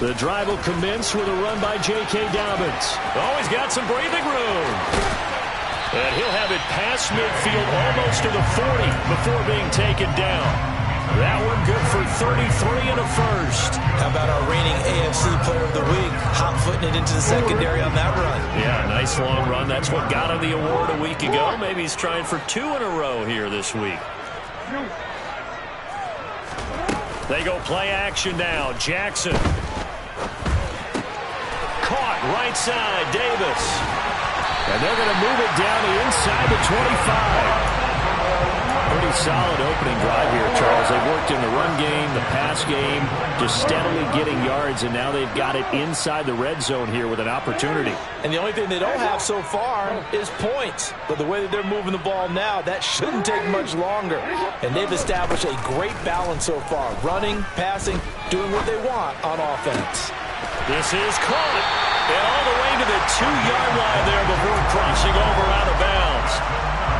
The drive will commence with a run by J.K. Dobbins. Oh, he's got some breathing room. And he'll have it past midfield almost to the 40 before being taken down. That one good for 33 and a first. How about our reigning AFC Player of the Week, hot-footing it into the secondary on that run? Yeah, nice long run. That's what got him the award a week ago. Maybe he's trying for 2 in a row here this week. They go play action now. Jackson. Caught right side, Davis. And they're going to move it down to inside the 25. Pretty solid opening drive here, Charles. They've worked in the run game, the pass game, just steadily getting yards, and now they've got it inside the red zone here with an opportunity. And the only thing they don't have so far is points. But the way that they're moving the ball now, that shouldn't take much longer. And they've established a great balance so far. Running, passing, doing what they want on offense. This is caught. And all the way to the 2-yard line there before crossing over out of bounds.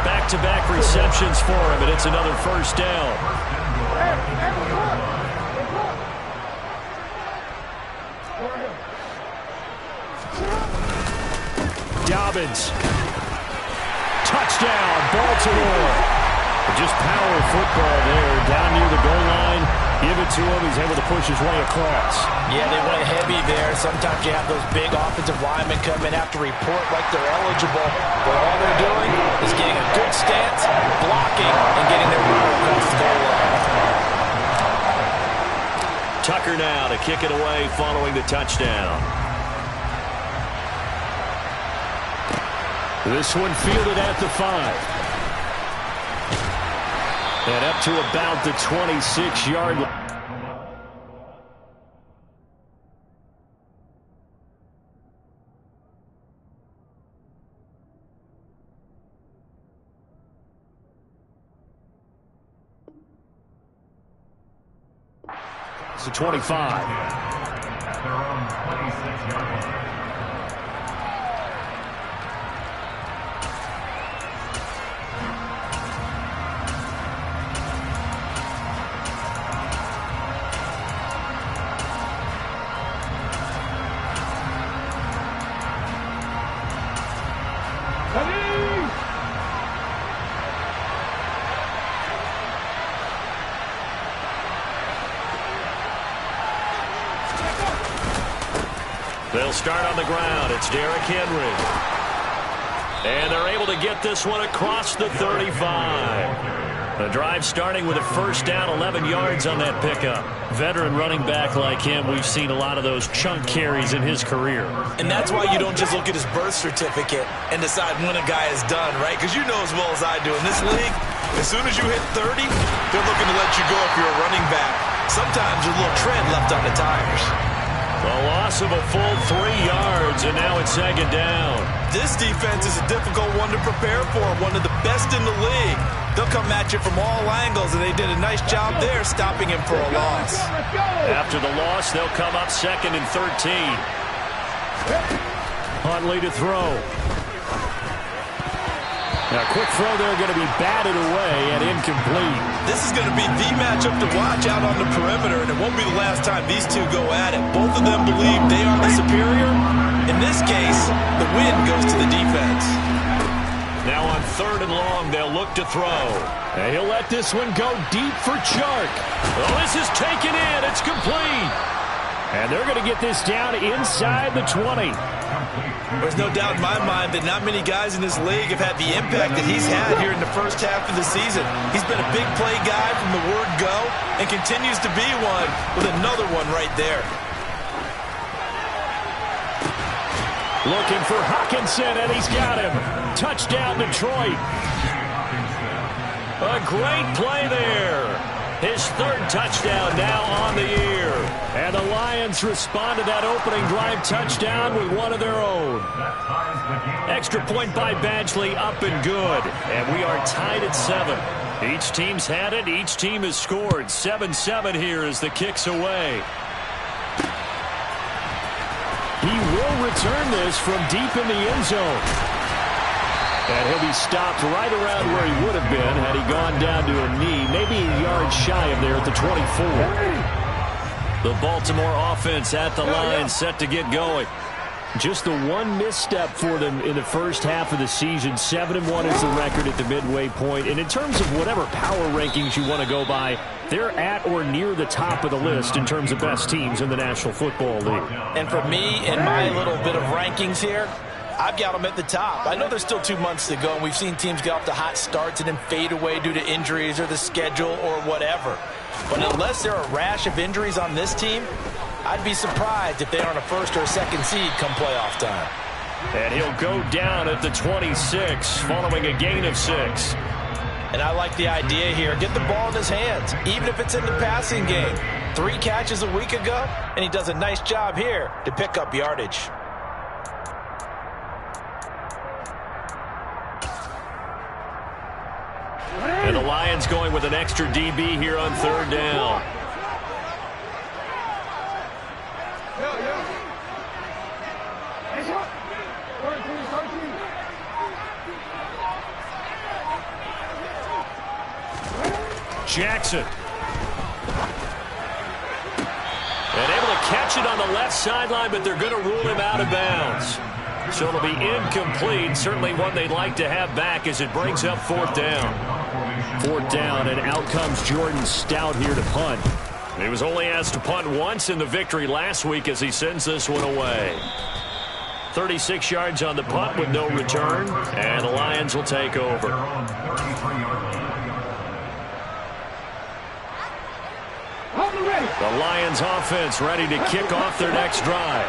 Back-to-back receptions for him, and it's another first down. Dobbins. Touchdown, Baltimore. Just power football there, down near the goal line. Give it to him. He's able to push his way across. Yeah, they went heavy there. Sometimes you have those big offensive linemen come in, have to report like they're eligible. But all they're doing is getting a good stance, blocking, and getting their route across the goal line. Tucker now to kick it away following the touchdown. This one fielded at the 5. And up to about the 26-yard line. It's a 25. At their own 26-yard line. They'll start on the ground. It's Derrick Henry. And they're able to get this one across the 35. The drive starting with a first down, 11 yards on that pickup. Veteran running back like him, we've seen a lot of those chunk carries in his career. And that's why you don't just look at his birth certificate and decide when a guy is done, right? Because you know as well as I do, in this league, as soon as you hit 30, they're looking to let you go if you're a running back. Sometimes there's a little tread left on the tires. A loss of a full 3 yards, and now it's second down. This defense is a difficult one to prepare for, one of the best in the league. They'll come at you from all angles, and they did a nice job there stopping him for a loss. After the loss, they'll come up second and 13. Huntley to throw. Now, quick throw there, going to be batted away and incomplete. This is going to be the matchup to watch out on the perimeter, and it won't be the last time these two go at it. Both of them believe they are the superior. In this case, the win goes to the defense. Now on 3rd and long, they'll look to throw. And he'll let this one go deep for Chark. Oh, this is taken in. It's complete. And they're going to get this down inside the 20. There's no doubt in my mind that not many guys in this league have had the impact that he's had here in the first half of the season. He's been a big play guy from the word go and continues to be one with another one right there. Looking for Hawkinson, and he's got him. Touchdown, Detroit. A great play there. His 3rd touchdown now on the year. And the Lions respond to that opening drive touchdown with one of their own. Extra point by Badgley, up and good. And we are tied at 7. Each team's had it. Each team has scored. 7-7 here as the kick's away. He will return this from deep in the end zone. And he'll be stopped right around where he would have been had he gone down to a knee, maybe a yard shy of there at the 24. The Baltimore offense at the line, set to get going. Just the one misstep for them in the first half of the season. 7-1 is the record at the midway point. And in terms of whatever power rankings you want to go by, they're at or near the top of the list in terms of best teams in the National Football League. And for me, in my little bit of rankings here, I've got them at the top. I know there's still 2 months to go, and we've seen teams get off to hot starts and then fade away due to injuries or the schedule or whatever. But unless there are a rash of injuries on this team, I'd be surprised if they aren't a first or a second seed come playoff time. And he'll go down at the 26 following a gain of 6. And I like the idea here. Get the ball in his hands, even if it's in the passing game. 3 catches a week ago, and he does a nice job here to pick up yardage. And the Lions going with an extra DB here on 3rd down. Jackson. And able to catch it on the left sideline, but they're going to rule him out of bounds. So it'll be incomplete. Certainly one they'd like to have back as it brings up 4th down. 4th down, and out comes Jordan Stout here to punt. He was only asked to punt once in the victory last week as he sends this one away. 36 yards on the punt with no return, and the Lions will take over. The Lions offense ready to kick off their next drive.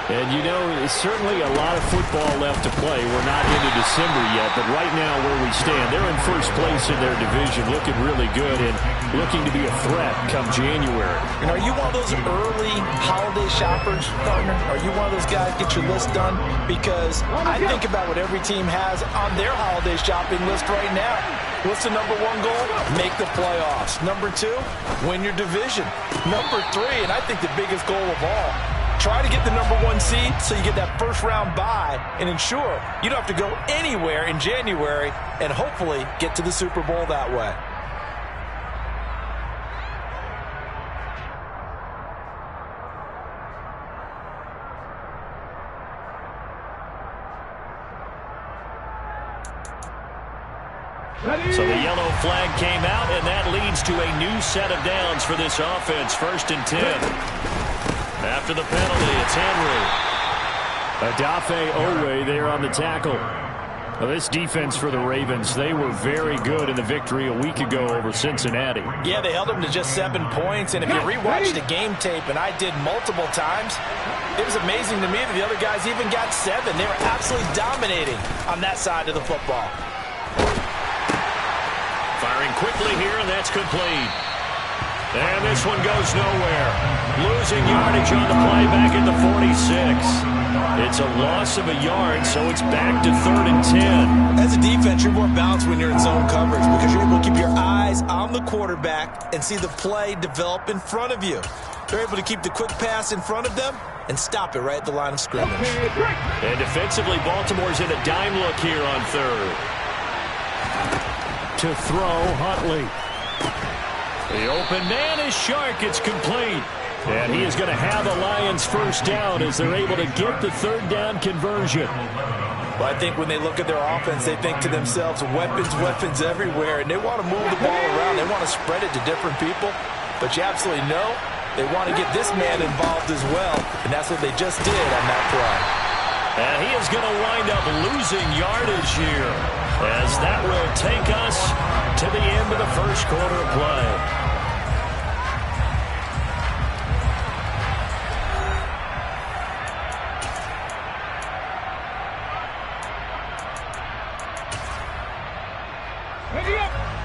And, you know, certainly a lot of football left to play. We're not into December yet, but right now where we stand, they're in first place in their division, looking really good and looking to be a threat come January. And are you one of those early holiday shoppers, partner? Are you one of those guys get your list done? Because I think about what every team has on their holiday shopping list right now. What's the number 1 goal? Make the playoffs. Number 2, win your division. Number 3, and I think the biggest goal of all, try to get the number 1 seed so you get that first-round bye and ensure you don't have to go anywhere in January and hopefully get to the Super Bowl that way. So the yellow flag came out, and that leads to a new set of downs for this offense. 1st and 10. After the penalty, it's Henry. Adafe Owe there on the tackle. Well, this defense for the Ravens, they were very good in the victory a week ago over Cincinnati. Yeah, they held them to just 7 points, and if you rewatch the game tape, and I did multiple times, it was amazing to me that the other guys even got 7. They were absolutely dominating on that side of the football. Firing quickly here, and that's complete. And this one goes nowhere. Losing yardage on the play back at the 46. It's a loss of a yard, so it's back to 3rd and 10. As a defense, you're more balanced when you're in zone coverage because you're able to keep your eyes on the quarterback and see the play develop in front of you. They're able to keep the quick pass in front of them and stop it right at the line of scrimmage. And defensively, Baltimore's in a dime look here on 3rd. To throw, Huntley. The open man is Shark. It's complete. And he is going to have the Lions first down as they're able to get the 3rd down conversion. Well, I think when they look at their offense, they think to themselves, weapons, weapons everywhere, and they want to move the ball around. They want to spread it to different people. But you absolutely know they want to get this man involved as well, and that's what they just did on that play. And he is going to wind up losing yardage here, as that will take us to the end of the first quarter of play.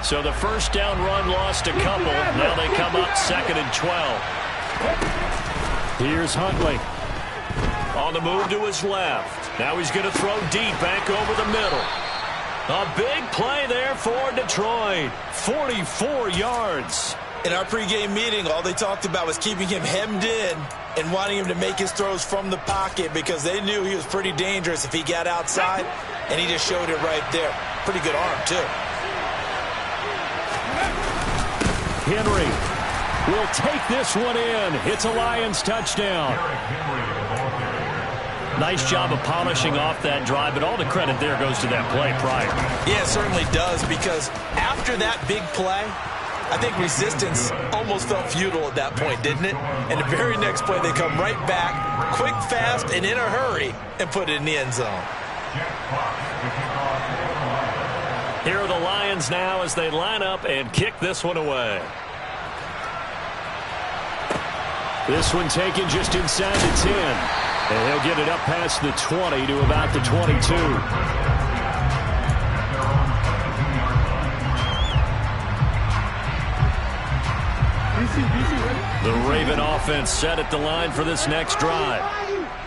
So the first down run lost a couple. Now they come up 2nd and 12. Here's Huntley. On the move to his left. Now he's going to throw deep back over the middle. A big play there for Detroit. 44 yards. In our pregame meeting, all they talked about was keeping him hemmed in and wanting him to make his throws from the pocket because they knew he was pretty dangerous if he got outside, and he just showed it right there. Pretty good arm, too. Henry. will take this one in. It's a Lions touchdown. Nice job of polishing off that drive, but all the credit there goes to that play prior. Yeah, it certainly does, because after that big play, I think resistance almost felt futile at that point, didn't it? And the very next play, they come right back, quick, fast, and in a hurry, and put it in the end zone. Here are the Lions now as they line up and kick this one away. This one taken just inside the 10. And he'll get it up past the 20 to about the 22. The Raven offense set at the line for this next drive.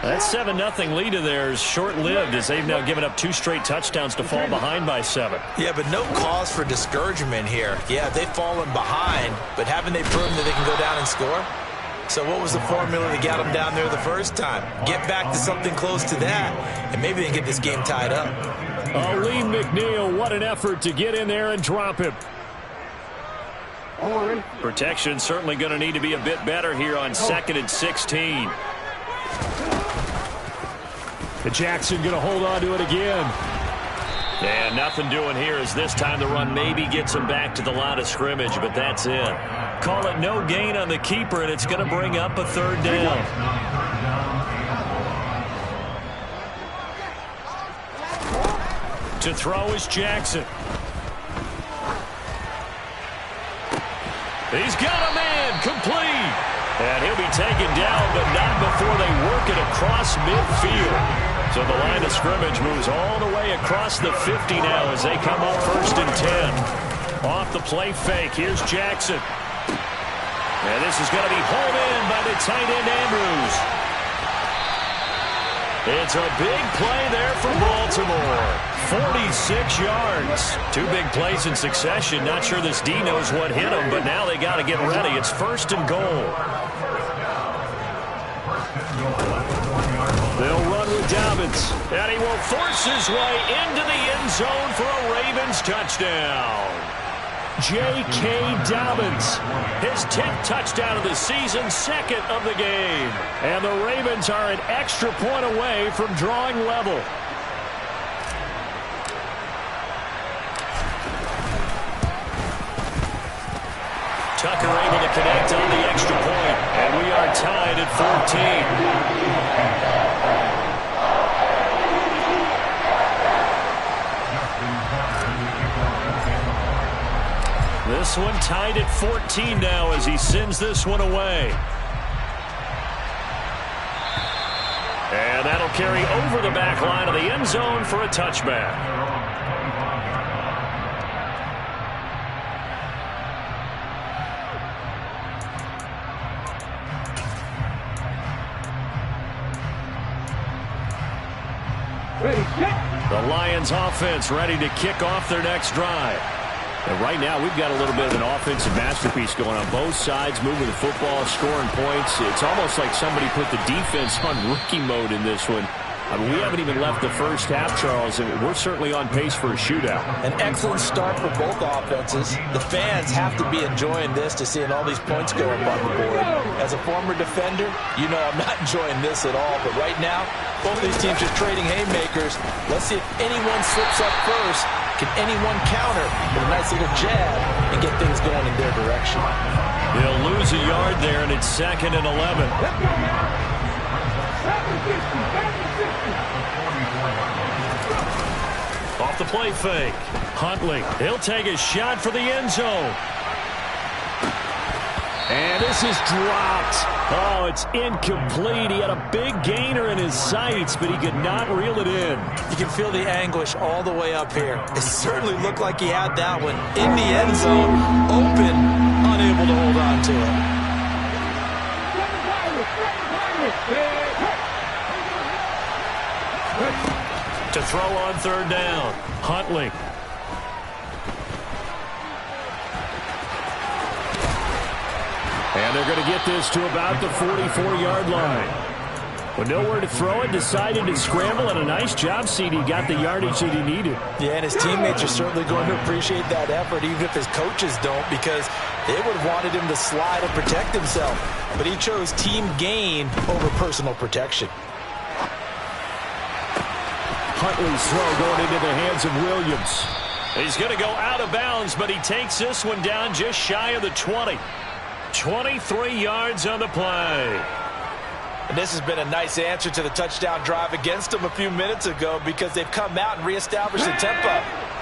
That 7-0 lead of theirs short-lived as they've now given up 2 straight touchdowns to fall behind by 7. Yeah, but no cause for discouragement here. Yeah, they've fallen behind, but haven't they proven that they can go down and score? So what was the formula that got them down there the first time? Get back to something close to that, and maybe they can get this game tied up. Lee McNeil, what an effort to get in there and drop him. Protection certainly going to need to be a bit better here on 2nd and 16. Jackson going to hold on to it again. And nothing doing here as this time the run maybe gets him back to the line of scrimmage, but that's it. Call it no gain on the keeper, and it's going to bring up a 3rd down. To throw is Jackson. He's got a man complete. And he'll be taken down, but not before they work it across midfield. So the line of scrimmage moves all the way across the 50 now as they come up 1st and 10. Off the play fake, here's Jackson. And this is going to be hauled in by the tight end Andrews. It's a big play there for Baltimore. 46 yards. 2 big plays in succession. Not sure this D knows what hit him, but now they got to get ready. It's 1st and goal. They'll run with Dobbins, and he will force his way into the end zone for a Ravens touchdown. J.K. Dobbins, his 10th touchdown of the season, 2nd of the game. And the Ravens are an extra point away from drawing level. Tucker able to connect on the extra point, and we are tied at 14. This one tied at 14 now as he sends this one away. And that'll carry over the back line of the end zone for a touchback. The Lions offense ready to kick off their next drive. And right now, we've got a little bit of an offensive masterpiece going on both sides, moving the football, scoring points. It's almost like somebody put the defense on rookie mode in this one. I mean, we haven't even left the first half, Charles, and we're certainly on pace for a shootout. An excellent start for both offenses. The fans have to be enjoying this to seeing all these points go up on the board. As a former defender, you know I'm not enjoying this at all. But right now, both these teams just trading haymakers. Let's see if anyone slips up first. Can anyone counter with a nice little jab and get things going in their direction? They'll lose a yard there, and it's 2nd and 11. Off the play fake. Huntley, he'll take a shot for the end zone. And this is dropped. Oh, it's incomplete. He had a big gainer in his sights, but he could not reel it in. You can feel the anguish all the way up here. It certainly looked like he had that one in the end zone, open, unable to hold on to it. To throw on 3rd down, Huntley. And they're going to get this to about the 44-yard line. With nowhere to throw it, decided to scramble, and a nice job, CD. Got the yardage that he needed. Yeah, and his teammates are certainly going to appreciate that effort, even if his coaches don't, because they would have wanted him to slide and protect himself. But he chose team gain over personal protection. Huntley's throw going into the hands of Williams. He's going to go out of bounds, but he takes this one down just shy of the 20. 23 yards on the play. And this has been a nice answer to the touchdown drive against them a few minutes ago, because they've come out and reestablished the tempo.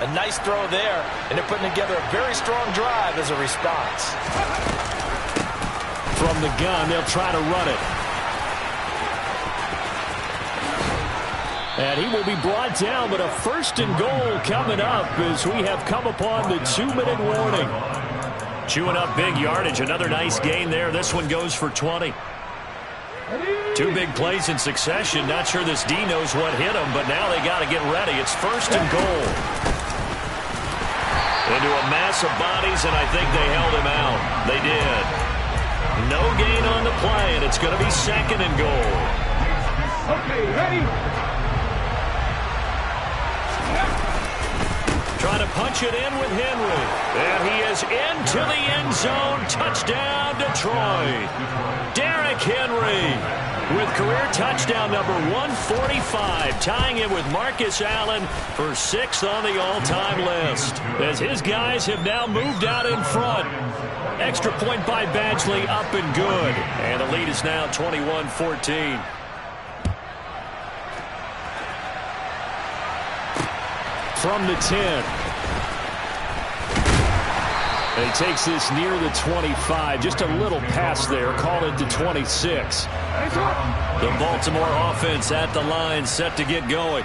A nice throw there, and they're putting together a very strong drive as a response. From the gun, they'll try to run it. And he will be brought down, but a 1st and goal coming up as we have come upon the 2-minute warning. Chewing up big yardage. Another nice gain there. This one goes for 20. 2 big plays in succession. Not sure this D knows what hit him, but now they got to get ready. It's 1st and goal. Into a mass of bodies, and I think they held him out. They did. No gain on the play, and it's going to be 2nd and goal. Okay, ready? Trying to punch it in with Henry. And he is into the end zone. Touchdown, Detroit. Derrick Henry with career touchdown number 145, tying it with Marcus Allen for 6th on the all-time list, as his guys have now moved out in front. Extra point by Badgley, up and good. And the lead is now 21-14. From the 10. He takes this near the 25. Just a little pass there. Call it to 26. The Baltimore offense at the line, set to get going.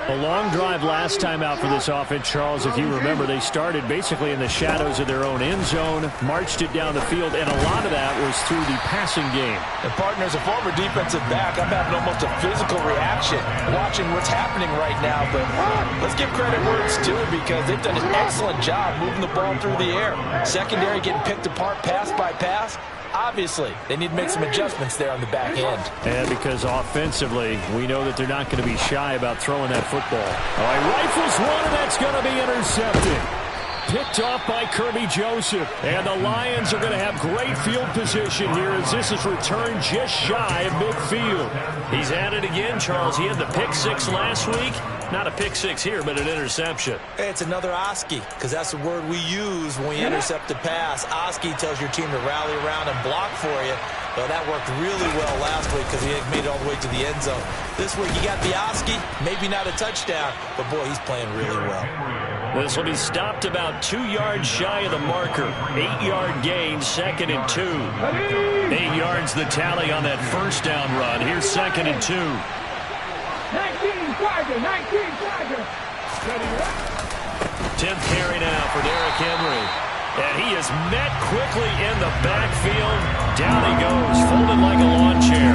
A long drive last time out for this offense, Charles. If you remember, they started basically in the shadows of their own end zone, marched it down the field, and a lot of that was through the passing game. And partner, as a former defensive back, I'm having almost a physical reaction watching what's happening right now. But let's give credit where it's due, because they've done an excellent job moving the ball through the air. Secondary getting picked apart pass by pass. Obviously, they need to make some adjustments there on the back end. And because offensively, we know that they're not going to be shy about throwing that football. All right, rifles one, and that's going to be intercepted. Picked off by Kirby Joseph. And the Lions are going to have great field position here as this is returned just shy of midfield. He's at it again, Charles. He had the pick 6 last week. Not a pick 6 here, but an interception. Hey, it's another Oski, because that's the word we use when we intercept a pass. Oski tells your team to rally around and block for you. Well, that worked really well last week because he made it all the way to the end zone. This week, you got the Oski, maybe not a touchdown, but boy, he's playing really well. This will be stopped about 2 yards shy of the marker. 8-yard gain, 2nd and 2. 8 yards the tally on that 1st down run. Here's 2nd and 2. 10th carry now for Derrick Henry. And he is met quickly in the backfield. Down he goes, folded like a lawn chair.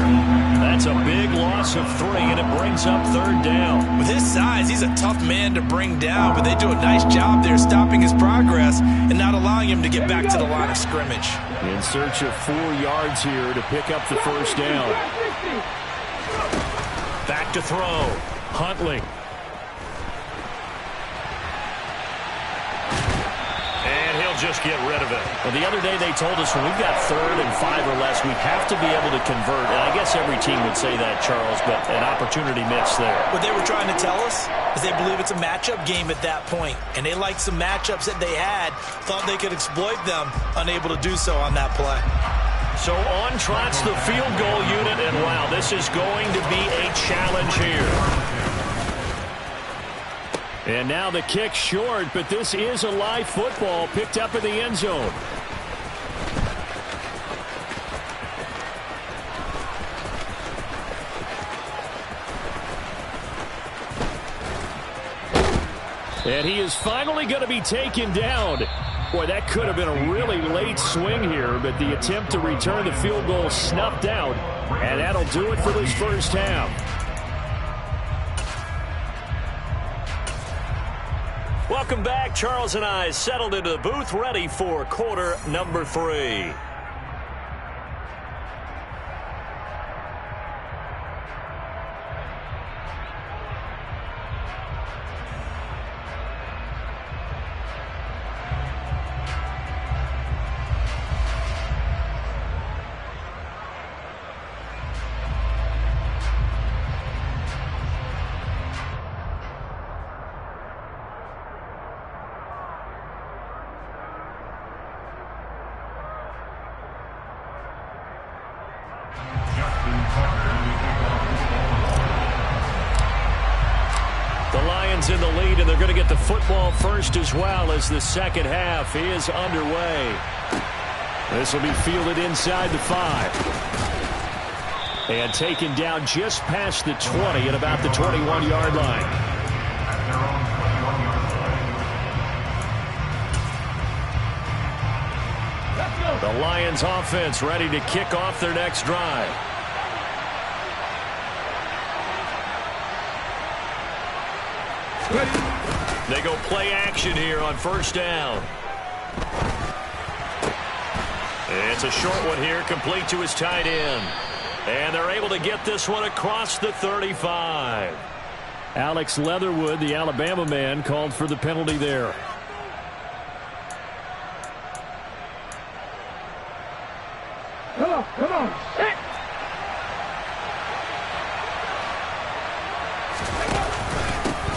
That's a big loss of 3, and it brings up 3rd down. With his size, he's a tough man to bring down, but they do a nice job there stopping his progress and not allowing him to get back to the line of scrimmage. In search of 4 yards here to pick up the 1st down. Back to throw. Huntley. And he'll just get rid of it. Well, the other day they told us when we've got 3rd and 5 or less, we have to be able to convert. And I guess every team would say that, Charles, but an opportunity missed there. What they were trying to tell us is they believe it's a matchup game at that point. And they liked some matchups that they had, thought they could exploit them, unable to do so on that play. So on trots the field goal unit, and wow, this is going to be a challenge here. And now the kick short, but this is a live football picked up in the end zone. And he is finally going to be taken down. Boy, that could have been a really late swing here, but the attempt to return the field goal snuffed out, and that'll do it for this 1st half. Welcome back. Charles and I settled into the booth, ready for quarter number 3. Lions in the lead, and they're going to get the football first as well as the second half is underway. This will be fielded inside the 5. And taken down just past the 20 at about the 21-yard line. The Lions offense ready to kick off their next drive. They go play action here on first down. It's a short one here, complete to his tight end. And they're able to get this one across the 35. Alex Leatherwood, the Alabama man, called for the penalty there. Come on.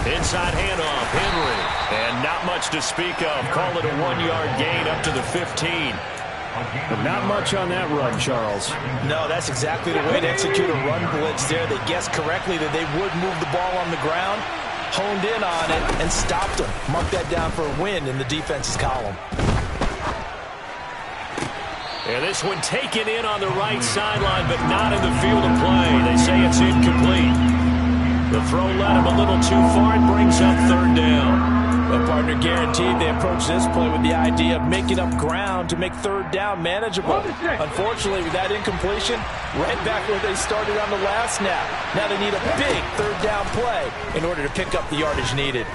Inside handoff, Henry. And not much to speak of. Call it a 1-yard gain up to the 15. But not much on that run, Charles. No, that's exactly the way to execute a run blitz there. They guessed correctly that they would move the ball on the ground, honed in on it, and stopped them. Mark that down for a win in the defense's column. And this one taken in on the right sideline, but not in the field of play. They say it's incomplete. The throw led him a little too far. It brings up third down. Well, partner, guaranteed they approach this play with the idea of making up ground to make third down manageable. Unfortunately, with that incompletion, right back where they started on the last snap. Now they need a big third down play in order to pick up the yardage needed.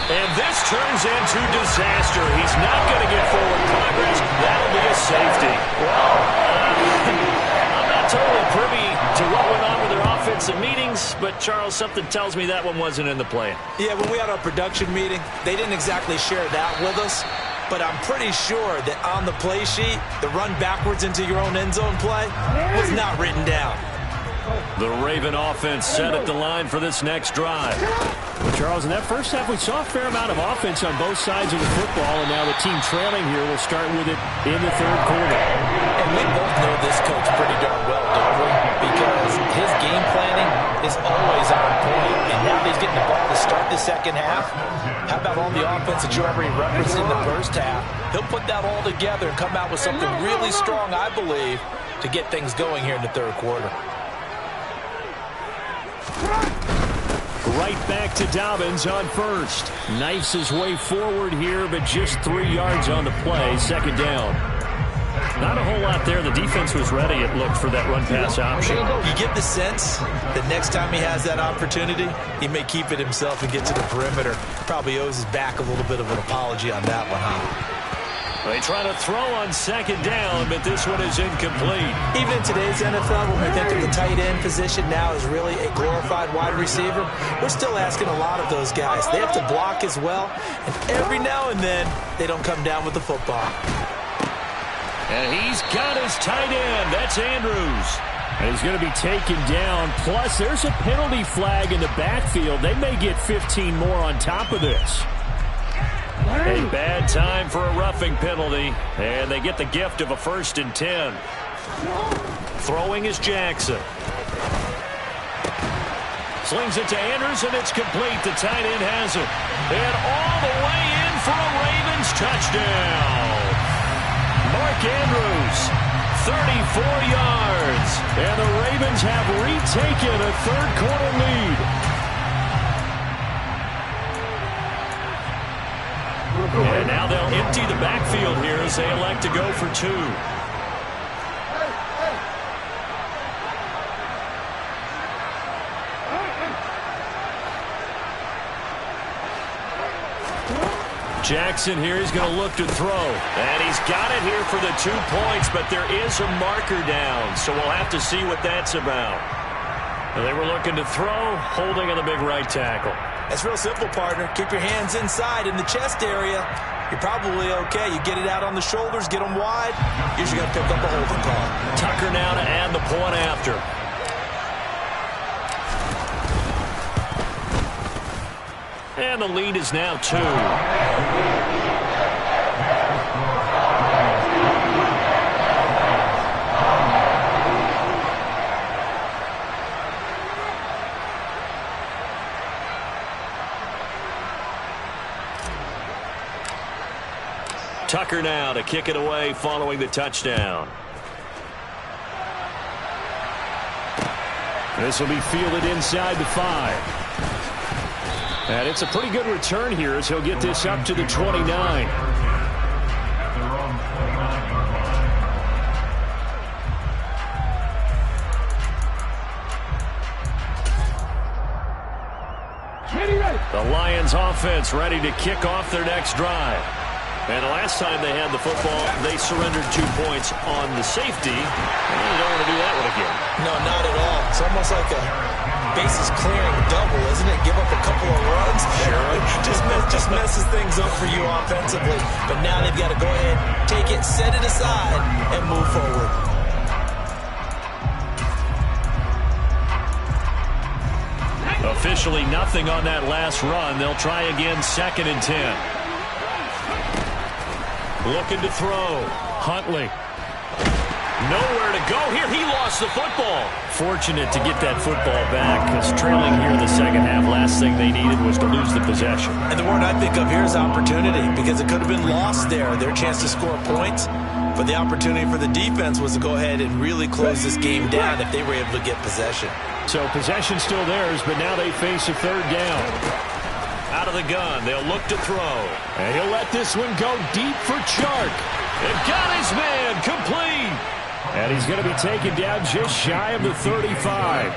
And this turns into disaster. He's not going to get forward progress. That'll be a safety. Well, I'm not totally privy to what went on with their offensive meetings, but, Charles, something tells me that one wasn't in the plan. Yeah, when we had our production meeting, they didn't exactly share that with us, but I'm pretty sure that on the play sheet, the run backwards into your own end zone play was not written down. The Raven offense set at the line for this next drive. Well, Charles, in that first half, we saw a fair amount of offense on both sides of the football, and now the team trailing here will start with it in the third quarter. And we both know this coach pretty darn well, don't we? Because his game planning is always on point, and now he's getting the ball to start the second half. How about all the offense that you already referenced in the first half? He'll put that all together and come out with something really strong, I believe, to get things going here in the third quarter. Right back to Dobbins on first. Knifes his way forward here, but just 3 yards on the play. Second down. Not a whole lot there. The defense was ready, it looked, for that run-pass option. You get the sense that next time he has that opportunity, he may keep it himself and get to the perimeter. Probably owes his back a little bit of an apology on that one, huh? They try to throw on second down, but this one is incomplete. Even in today's NFL, when we think of the tight end position now as really a glorified wide receiver, we're still asking a lot of those guys. They have to block as well, and every now and then, they don't come down with the football. And he's got his tight end. That's Andrews. And he's going to be taken down. Plus, there's a penalty flag in the backfield. They may get 15 more on top of this. A bad time for a roughing penalty, and they get the gift of a 1st and 10. Throwing is Jackson. Slings it to Andrews, and it's complete. The tight end has it. And all the way in for a Ravens touchdown. Mark Andrews, 34 yards, and the Ravens have retaken a third-quarter lead. And now they'll empty the backfield here as they elect to go for 2. Jackson here is going to look to throw. And he's got it here for the 2 points, but there is a marker down, so we'll have to see what that's about. And they were looking to throw, holding on the big right tackle. It's real simple, partner. Keep your hands inside in the chest area. You're probably okay. You get it out on the shoulders, get them wide. Usually got to pick up a holding call. Tucker now to add the point after. And the lead is now 2. Tucker now to kick it away following the touchdown. This will be fielded inside the 5. And it's a pretty good return here as he'll get this up to the 29. The Lions offense ready to kick off their next drive. And the last time they had the football, they surrendered 2 points on the safety. And you don't want to do that one again. No, not at all. It's almost like a bases clearing double, isn't it? Give up a couple of runs. Sure. just messes things up for you offensively. But now they've got to go ahead, take it, set it aside, and move forward. Officially nothing on that last run. They'll try again, 2nd and 10. Looking to throw. Huntley. Nowhere to go here. He lost the football. Fortunate to get that football back because trailing here in the second half, last thing they needed was to lose the possession. And the word I think of here is opportunity because it could have been lost there. Their chance to score points. But the opportunity for the defense was to go ahead and really close this game down if they were able to get possession. So possession still theirs, but now they face a 3rd down. Out of the gun, they'll look to throw. And he'll let this one go deep for Chark. And got his man complete. And he's going to be taken down just shy of the 35.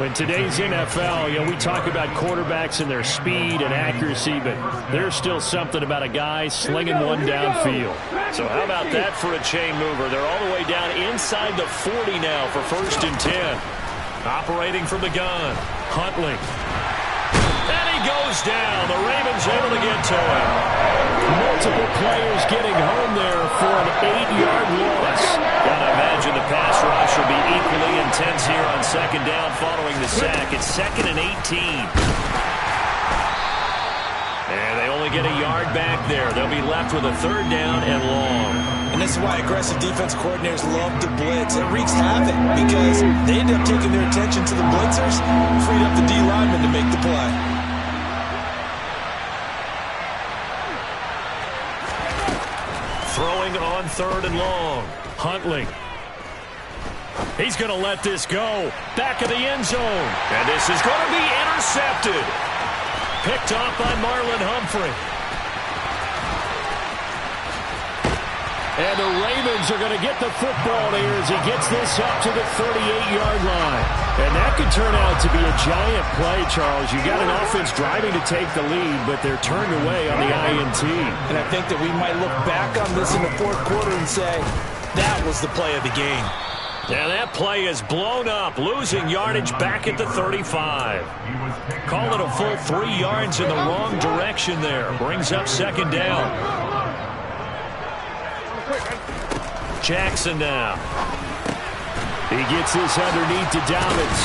In today's NFL, we talk about quarterbacks and their speed and accuracy, but there's still something about a guy slinging one downfield. So how about that for a chain mover? They're all the way down inside the 40 now for 1st and 10. Operating from the gun, Huntley. And he goes down. The Ravens able to get to him. Multiple players getting home there for an 8-yard loss. Gotta imagine the pass rush will be equally intense here on 2nd down following the sack. It's 2nd and 18. And they only get a yard back there. They'll be left with a 3rd down and long. And this is why aggressive defense coordinators love to blitz. It wreaks havoc because they end up taking their attention to the blitzers, freed up the D lineman to make the play. Throwing on 3rd and long. Huntley. He's going to let this go. Back of the end zone. And this is going to be intercepted. Picked off by Marlon Humphrey. And the Ravens are going to get the football here as he gets this up to the 38-yard line. And that could turn out to be a giant play, Charles. You got an offense driving to take the lead, but they're turned away on the INT. And I think that we might look back on this in the 4th quarter and say, that was the play of the game. And that play is blown up, losing yardage back at the 35. Call it a full 3 yards in the wrong direction there. Brings up 2nd down. Jackson now. He gets this underneath to Dobbins.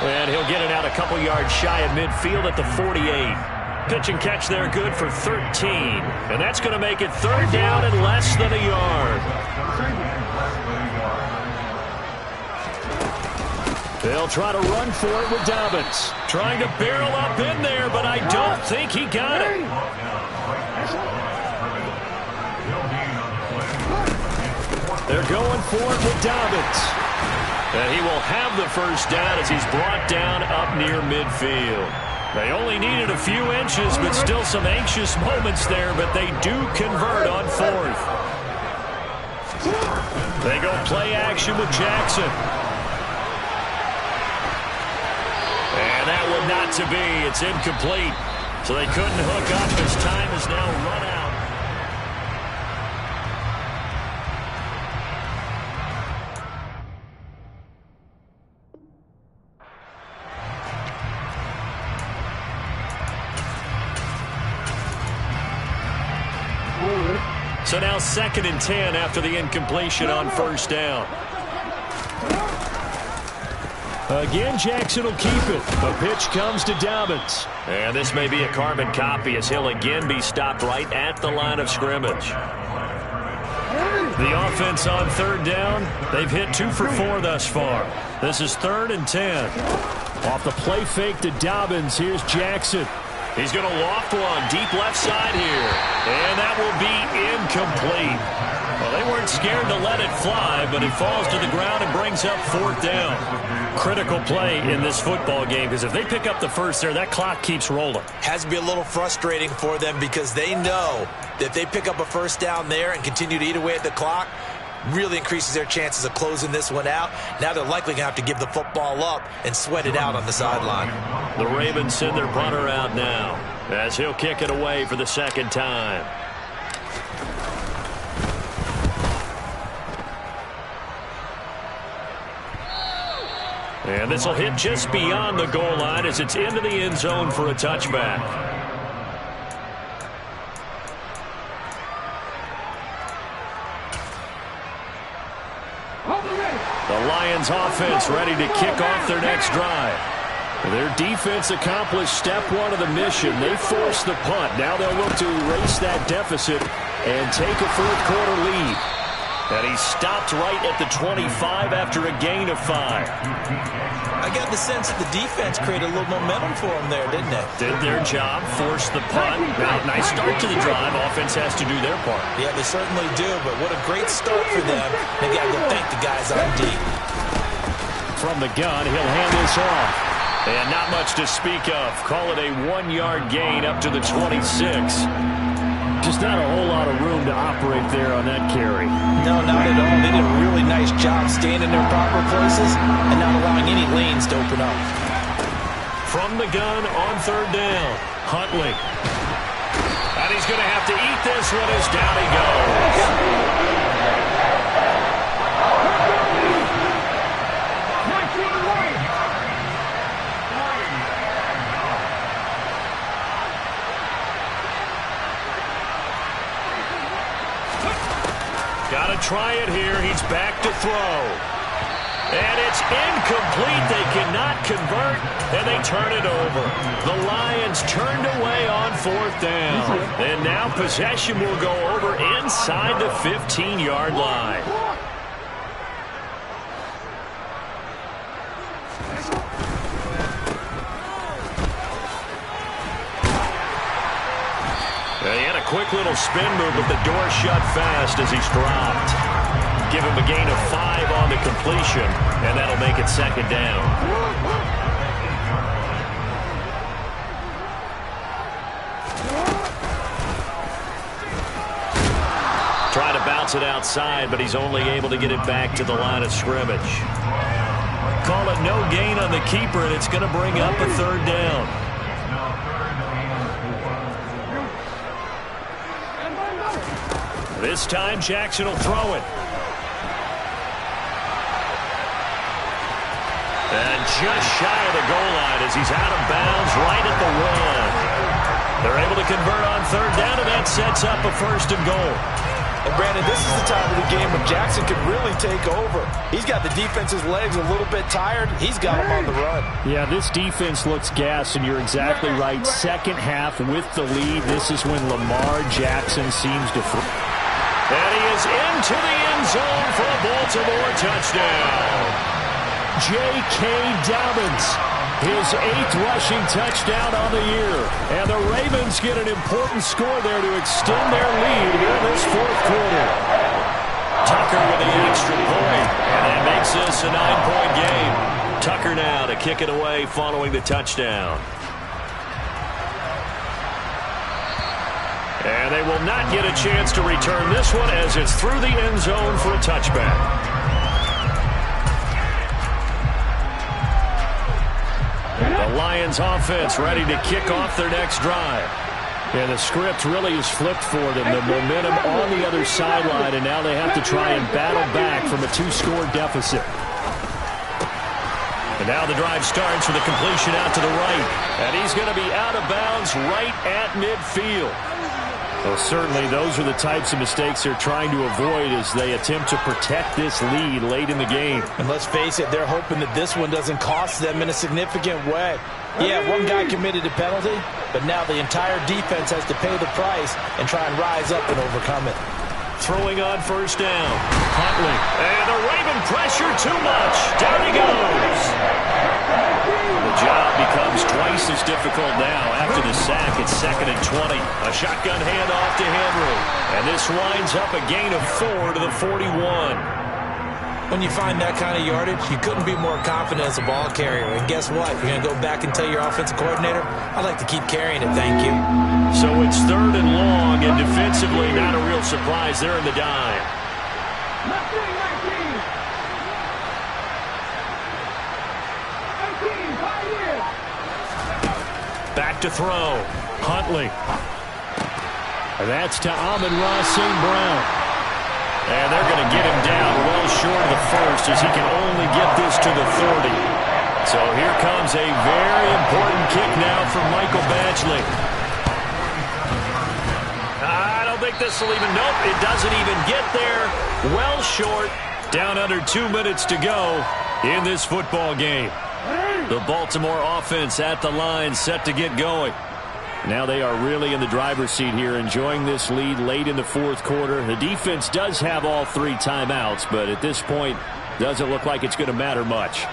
And he'll get it out a couple yards shy of midfield at the 48. Pitch and catch there good for 13. And that's going to make it 3rd down and less than a yard. They'll try to run for it with Dobbins. Trying to barrel up in there, but I don't think he got it. They're going for it with Dobbins. And he will have the 1st down as he's brought down up near midfield. They only needed a few inches, but still some anxious moments there, but they do convert on 4th. They go play action with Jackson. And that one not to be. It's incomplete. So they couldn't hook up as time is now run out. So now 2nd and 10 after the incompletion on 1st down. Again, Jackson will keep it. The pitch comes to Dobbins. And this may be a carbon copy as he'll again be stopped right at the line of scrimmage. The offense on 3rd down, they've hit 2 for 4 thus far. This is 3rd and 10. Off the play fake to Dobbins, here's Jackson. He's going to loft one deep left side here. And that will be incomplete. Well, they weren't scared to let it fly, but it falls to the ground and brings up 4th down. Critical play in this football game, because if they pick up the first there, that clock keeps rolling. Has to be a little frustrating for them because they know that if they pick up a first down there and continue to eat away at the clock, really increases their chances of closing this one out. Now they're likely going to have to give the football up and sweat it out on the sideline. The Ravens send their punter out now as he'll kick it away for the 2nd time. And this will hit just beyond the goal line as it's into the end zone for a touchback. The Lions offense ready to kick off their next drive. Their defense accomplished step 1 of the mission. They forced the punt. Now they'll look to erase that deficit and take a 4th quarter lead. And he stopped right at the 25 after a gain of 5. I got the sense that the defense created a little momentum for them there, didn't they? Did their job, forced the punt. Now, nice start to the drive. Offense has to do their part. Yeah, they certainly do, but what a great start for them. They got to go thank the guys on D. From the gun, he'll hand this off. And not much to speak of. Call it a 1-yard gain up to the 26. Just not a whole lot of room to operate there on that carry. No, not at all. They did a really nice job staying in their proper places and not allowing any lanes to open up. From the gun on 3rd down, Huntley. And he's going to have to eat this one as down he goes. Got to try it here. He's back to throw. And it's incomplete. They cannot convert, and they turn it over. The Lions turned away on 4th down. And now possession will go over inside the 15-yard line. He had a quick little spin move, but the door shut fast as he's dropped. Give him a gain of 5 on the completion, and that'll make it 2nd down. Try to bounce it outside, but he's only able to get it back to the line of scrimmage. Call it no gain on the keeper, and it's going to bring up a 3rd down. This time, Jackson will throw it. And just shy of the goal line as he's out of bounds right at the 1. They're able to convert on 3rd down, and that sets up a 1st and goal. And, Brandon, this is the time of the game when Jackson could really take over. He's got the defense's legs a little bit tired. He's got them on the run. Yeah, this defense looks gassed, and you're exactly right. 2nd half with the lead. This is when Lamar Jackson seems to... And he is into the end zone for a Baltimore touchdown. J.K. Dobbins, his 8th rushing touchdown on the year. And the Ravens get an important score there to extend their lead here in this 4th quarter. Tucker with the extra point, and that makes this a 9-point game. Tucker now to kick it away following the touchdown. And they will not get a chance to return this one as it's through the end zone for a touchback. The Lions offense ready to kick off their next drive. And the script really is flipped for them. The momentum on the other sideline, and now they have to try and battle back from a 2-score deficit. And now the drive starts with a completion out to the right. And he's going to be out of bounds right at midfield. Well, certainly those are the types of mistakes they're trying to avoid as they attempt to protect this lead late in the game. And let's face it, they're hoping that this one doesn't cost them in a significant way. Yeah, one guy committed a penalty, but now the entire defense has to pay the price and try and rise up and overcome it. Throwing on 1st down. Huntley. And the Raven pressure too much. Down he goes. The job becomes twice space is difficult now. After the sack, it's 2nd and 20. A shotgun handoff to Henry. And this winds up a gain of 4 to the 41. When you find that kind of yardage, you couldn't be more confident as a ball carrier. And guess what? You're going to go back and tell your offensive coordinator, I'd like to keep carrying it, thank you. So it's 3rd and long, and defensively not a real surprise there in the dime. Back to throw. Huntley. That's to Amon-Ra St. Brown. And they're going to get him down well short of the first as he can only get this to the 40. So here comes a very important kick now from Michael Badgley. I don't think this will even, nope, it doesn't even get there. Well short, down under 2 minutes to go in this football game. The Baltimore offense at the line, set to get going. Now they are really in the driver's seat here, enjoying this lead late in the 4th quarter. The defense does have all 3 timeouts, but at this point, doesn't look like it's going to matter much.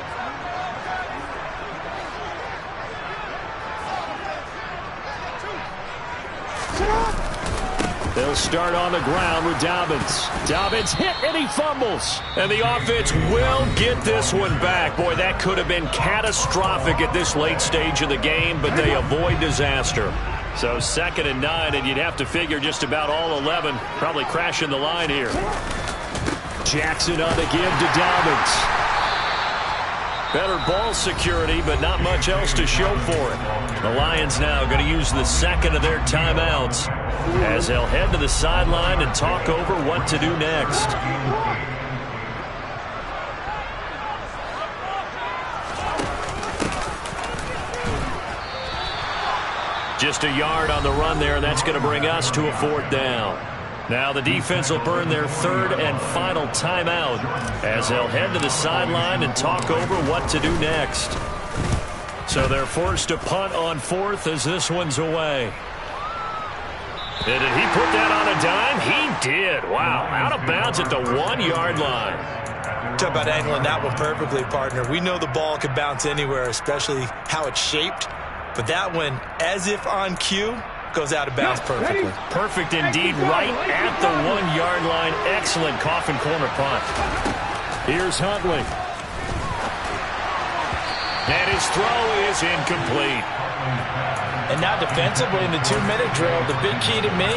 They'll start on the ground with Dobbins. Dobbins hit and he fumbles. And the offense will get this one back. Boy, that could have been catastrophic at this late stage of the game, but they avoid disaster. So 2nd and 9, and you'd have to figure just about all 11 probably crashing the line here. Jackson on the give to Dobbins. Better ball security, but not much else to show for it. The Lions now going to use the 2nd of their timeouts as they'll head to the sideline and talk over what to do next. Just a yard on the run there, and that's going to bring us to a 4th down. Now the defense will burn their 3rd and final timeout as they'll head to the sideline and talk over what to do next. So they're forced to punt on 4th as this one's away. And did he put that on a dime? He did. Wow, out of bounds at the 1-yard line. Talk about angling that one perfectly, partner. We know the ball could bounce anywhere, especially how it's shaped. But that one, as if on cue, goes out of bounds perfectly. Perfect indeed, right at the 1-yard line. Excellent coffin corner punt. Here's Huntley. And his throw is incomplete. And now defensively in the 2-minute drill, the big key to me,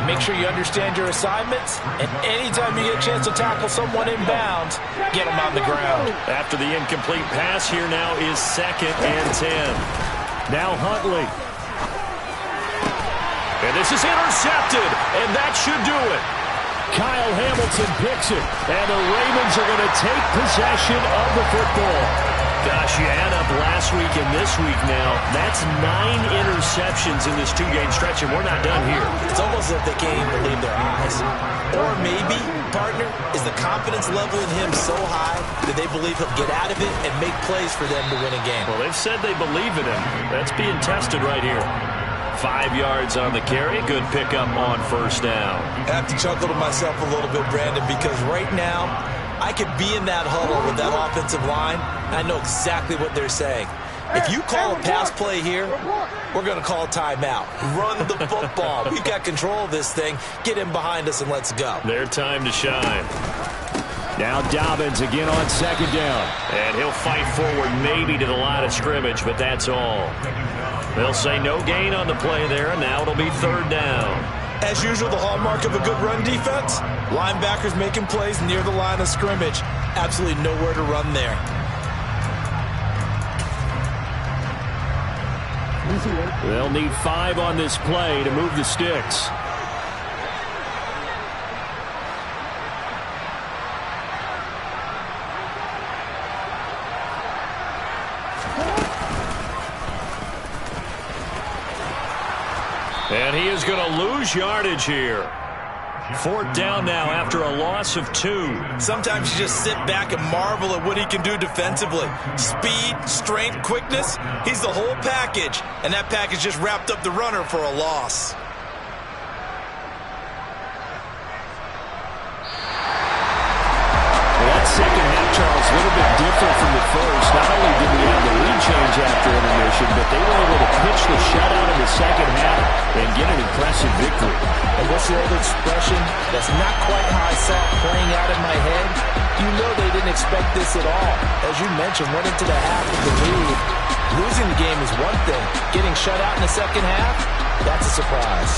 make sure you understand your assignments, and anytime you get a chance to tackle someone in bounds, get them on the ground. After the incomplete pass, here now is 2nd and 10. Now Huntley. And this is intercepted, and that should do it. Kyle Hamilton picks it, and the Ravens are going to take possession of the football. Gosh, you add up last week and this week now, that's 9 interceptions in this 2-game stretch, and we're not done here. It's almost as if they can't even believe their eyes. Or maybe, partner, is the confidence level in him so high that they believe he'll get out of it and make plays for them to win a game. Well, they've said they believe in him. That's being tested right here. 5 yards on the carry. Good pickup on 1st down. I have to chuckle to myself a little bit, Brandon, because right now, I could be in that huddle with that offensive line, and I know exactly what they're saying. If you call a pass play here, we're going to call a timeout. Run the football. We've got control of this thing. Get him behind us and let's go. Their time to shine. Now Dobbins again on 2nd down. And he'll fight forward maybe to the line of scrimmage, but that's all. They'll say no gain on the play there, and now it'll be 3rd down. As usual, the hallmark of a good run defense, linebackers making plays near the line of scrimmage. Absolutely nowhere to run there. They'll need 5 on this play to move the sticks. And he is going to lose yardage here. 4th down now after a loss of 2. Sometimes you just sit back and marvel at what he can do defensively. Speed, strength, quickness, he's the whole package. And that package just wrapped up the runner for a loss. Well, that second half, Charles, a little bit different from the first. Not only did we have the lead change after intermission, but they were able pitch the shutout in the second half and get an impressive victory. And what's the old expression? That's not quite how I saw it playing out in my head. You know they didn't expect this at all. As you mentioned, went into the half with the lead. Losing the game is one thing. Getting shut out in the second half, that's a surprise.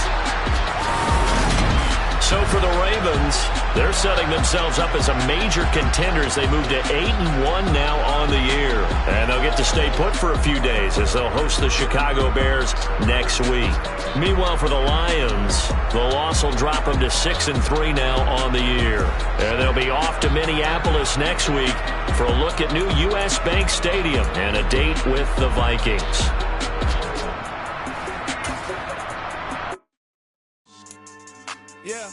So for the Ravens, they're setting themselves up as a major contender as they move to 8-1 now on the year. And they'll get to stay put for a few days as they'll host the Chicago Bears next week. Meanwhile, for the Lions, the loss will drop them to 6-3 now on the year. And they'll be off to Minneapolis next week for a look at new U.S. Bank Stadium and a date with the Vikings. Yeah.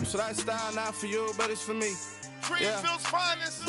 So that style not for you, but it's for me. Greenfield's finest.